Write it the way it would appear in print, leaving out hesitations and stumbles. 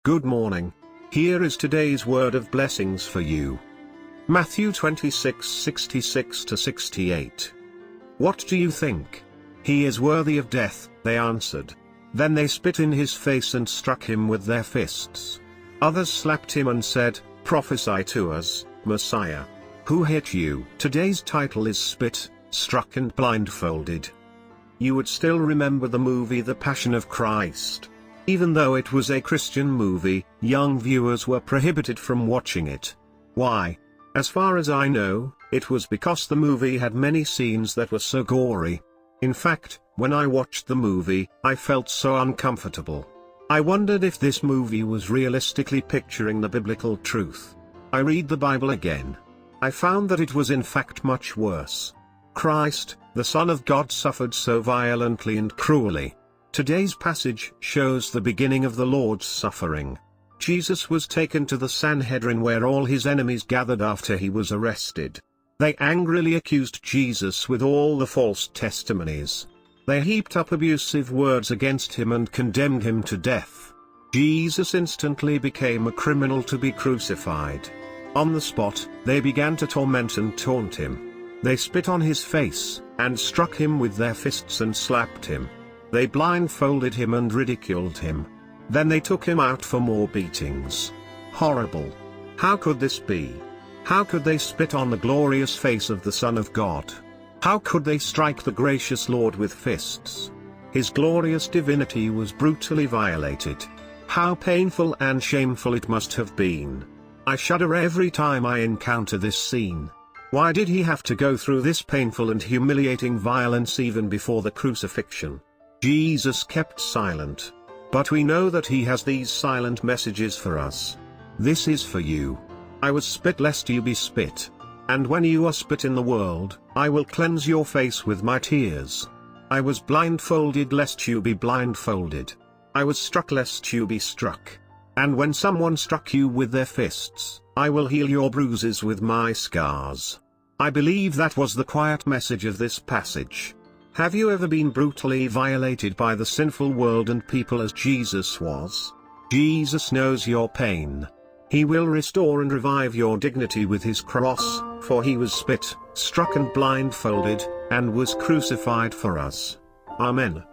Good morning. Here is today's word of blessings for you. Matthew 26:66-68. What do you think? He is worthy of death, they answered. Then they spit in his face and struck him with their fists. Others slapped him and said, Prophesy to us, Messiah. Who hit you? Today's title is Spit, Struck and Blindfolded. You would still remember the movie The Passion of Christ. Even though it was a Christian movie, young viewers were prohibited from watching it. Why? As far as I know, it was because the movie had many scenes that were so gory. In fact, when I watched the movie, I felt so uncomfortable. I wondered if this movie was realistically picturing the biblical truth. I read the Bible again. I found that it was in fact much worse. Christ, the Son of God, suffered so violently and cruelly. Today's passage shows the beginning of the Lord's suffering. Jesus was taken to the Sanhedrin where all his enemies gathered after he was arrested. They angrily accused Jesus with all the false testimonies. They heaped up abusive words against him and condemned him to death. Jesus instantly became a criminal to be crucified. On the spot, they began to torment and taunt him. They spit on his face, and struck him with their fists and slapped him. They blindfolded him and ridiculed him. Then they took him out for more beatings. Horrible. How could this be? How could they spit on the glorious face of the Son of God? How could they strike the gracious Lord with fists? His glorious divinity was brutally violated. How painful and shameful it must have been. I shudder every time I encounter this scene. Why did he have to go through this painful and humiliating violence even before the crucifixion? Jesus kept silent. But we know that he has these silent messages for us. This is for you. I was spit lest you be spit. And when you are spit in the world, I will cleanse your face with my tears. I was blindfolded lest you be blindfolded. I was struck lest you be struck. And when someone struck you with their fists, I will heal your bruises with my scars. I believe that was the quiet message of this passage. Have you ever been brutally violated by the sinful world and people as Jesus was? Jesus knows your pain. He will restore and revive your dignity with his cross, for he was spit, struck and blindfolded, and was crucified for us. Amen.